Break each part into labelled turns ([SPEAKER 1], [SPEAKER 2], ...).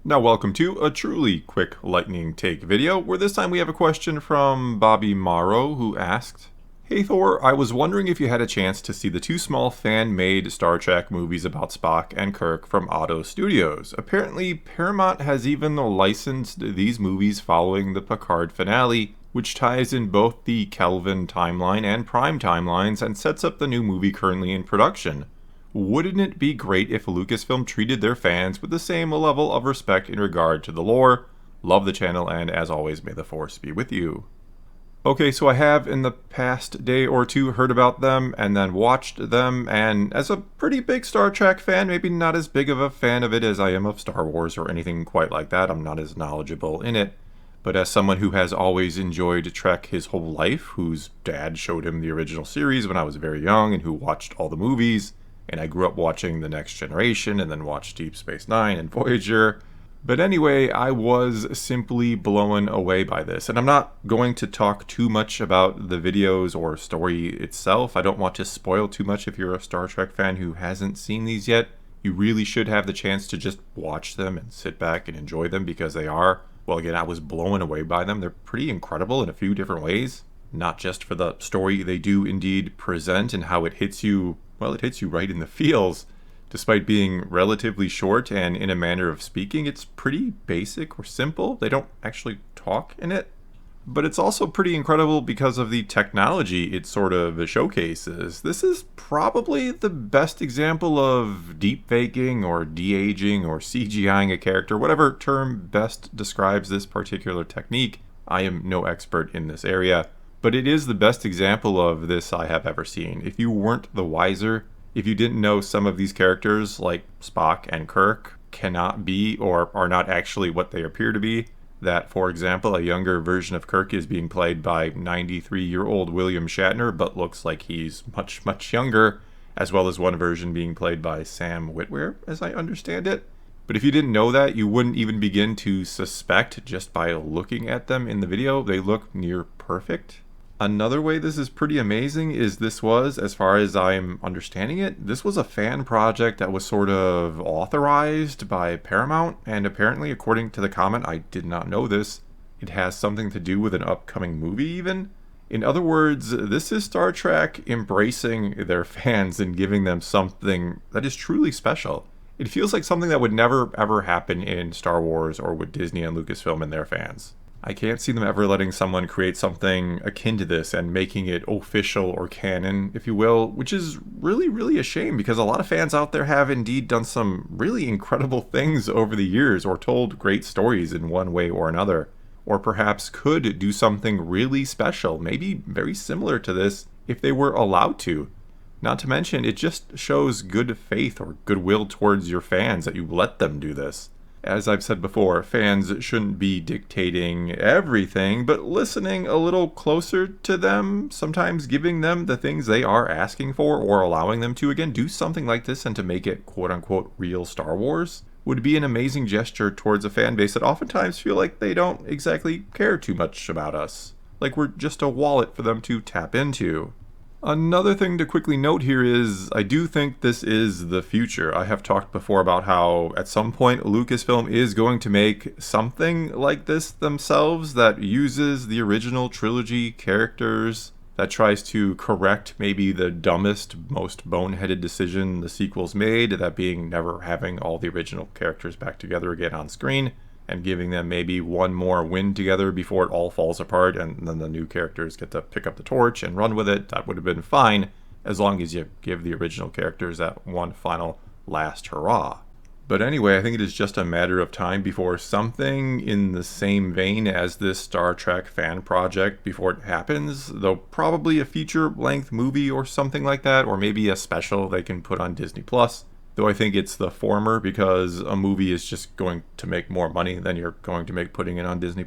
[SPEAKER 1] Now welcome to a truly quick lightning take video, where this time we have a question from Bobby Morrow, who asked, "Hey Thor, I was wondering if you had a chance to see the two small fan-made Star Trek movies about Spock and Kirk from Otto Studios. Apparently, Paramount has even licensed these movies following the Picard finale, which ties in both the Kelvin timeline and Prime timelines and sets up the new movie currently in production. Wouldn't it be great if Lucasfilm treated their fans with the same level of respect in regard to the lore? Love the channel, and as always, may the Force be with you." Okay, so I have in the past day or two heard about them and then watched them, and as a pretty big Star Trek fan, maybe not as big of a fan of it as I am of Star Wars or anything quite like that, I'm not as knowledgeable in it, but as someone who has always enjoyed Trek his whole life, whose dad showed him the original series when I was very young and who watched all the movies, and I grew up watching The Next Generation and then watched Deep Space Nine and Voyager. But anyway, I was simply blown away by this. And I'm not going to talk too much about the videos or story itself. I don't want to spoil too much if you're a Star Trek fan who hasn't seen these yet. You really should have the chance to just watch them and sit back and enjoy them, because they are, well, again, I was blown away by them. They're pretty incredible in a few different ways. Not just for the story they do indeed present and how it hits you, well, it hits you right in the feels. Despite being relatively short and in a manner of speaking, it's pretty basic or simple. They don't actually talk in it. But it's also pretty incredible because of the technology it sort of showcases. This is probably the best example of deep faking or de-aging or CGIing a character, whatever term best describes this particular technique. I am no expert in this area, but it is the best example of this I have ever seen. If you weren't the wiser, if you didn't know some of these characters, like Spock and Kirk, cannot be or are not actually what they appear to be, that, for example, a younger version of Kirk is being played by 93-year-old William Shatner, but looks like he's much, much younger, as well as one version being played by Sam Witwer, as I understand it. But if you didn't know that, you wouldn't even begin to suspect just by looking at them in the video. They look near perfect. Another way this is pretty amazing is this was, as far as I'm understanding it, this was a fan project that was sort of authorized by Paramount, and apparently, according to the comment, I did not know this, it has something to do with an upcoming movie even. In other words, this is Star Trek embracing their fans and giving them something that is truly special. It feels like something that would never ever happen in Star Wars or with Disney and Lucasfilm and their fans. I can't see them ever letting someone create something akin to this and making it official or canon, if you will, which is really, really a shame, because a lot of fans out there have indeed done some really incredible things over the years, or told great stories in one way or another, or perhaps could do something really special, maybe very similar to this, if they were allowed to. Not to mention, it just shows good faith or goodwill towards your fans that you let them do this. As I've said before, fans shouldn't be dictating everything, but listening a little closer to them, sometimes giving them the things they are asking for, or allowing them to, again, do something like this and to make it quote-unquote real Star Wars, would be an amazing gesture towards a fan base that oftentimes feel like they don't exactly care too much about us. Like we're just a wallet for them to tap into. Another thing to quickly note here is, I do think this is the future. I have talked before about how at some point Lucasfilm is going to make something like this themselves that uses the original trilogy characters, that tries to correct maybe the dumbest, most boneheaded decision the sequels made, that being never having all the original characters back together again on screen, and giving them maybe one more win together before it all falls apart and then the new characters get to pick up the torch and run with it. That would have been fine, as long as you give the original characters that one final last hurrah. But anyway, I think it is just a matter of time before something in the same vein as this Star Trek fan project, before it happens, though probably a feature-length movie or something like that, or maybe a special they can put on Disney+. Though I think it's the former, because a movie is just going to make more money than you're going to make putting it on Disney+.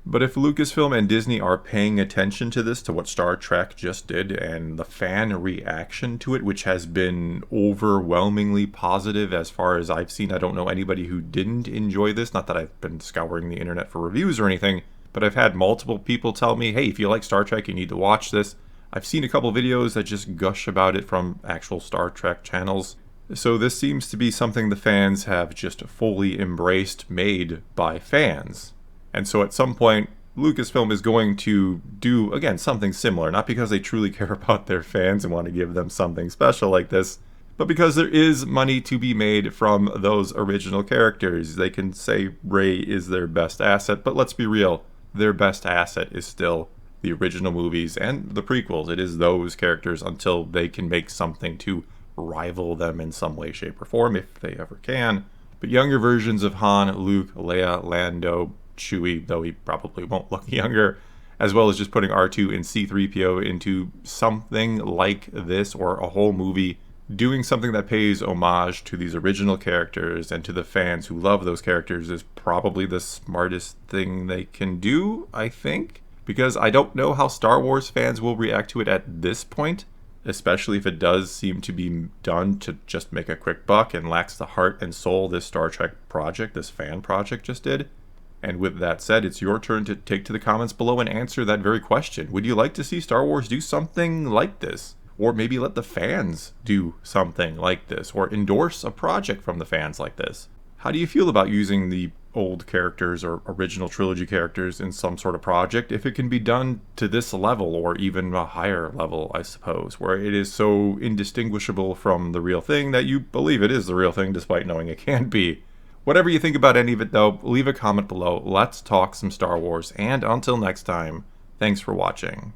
[SPEAKER 1] But if Lucasfilm and Disney are paying attention to this, to what Star Trek just did, and the fan reaction to it, which has been overwhelmingly positive as far as I've seen, I don't know anybody who didn't enjoy this, not that I've been scouring the internet for reviews or anything, but I've had multiple people tell me, hey, if you like Star Trek, you need to watch this. I've seen a couple videos that just gush about it from actual Star Trek channels. So this seems to be something the fans have just fully embraced, made by fans. And so at some point, Lucasfilm is going to do, again, something similar, not because they truly care about their fans and want to give them something special like this, but because there is money to be made from those original characters. They can say Rey is their best asset, but let's be real, their best asset is still the original movies and the prequels. It is those characters until they can make something to rival them in some way, shape, or form, if they ever can. But younger versions of Han, Luke, Leia, Lando, Chewie, though he probably won't look younger, as well as just putting R2 and C-3PO into something like this, or a whole movie doing something that pays homage to these original characters and to the fans who love those characters, is probably the smartest thing they can do, I think. Because I don't know how Star Wars fans will react to it at this point, especially if it does seem to be done to just make a quick buck and lacks the heart and soul this Star Trek project, this fan project just did. And with that said, it's your turn to take to the comments below and answer that very question. Would you like to see Star Wars do something like this? Or maybe let the fans do something like this, or endorse a project from the fans like this? How do you feel about using the old characters or original trilogy characters in some sort of project, if it can be done to this level, or even a higher level, I suppose, where it is so indistinguishable from the real thing that you believe it is the real thing despite knowing it can't be? Whatever you think about any of it though, leave a comment below. Let's talk some Star Wars, and until next time, thanks for watching.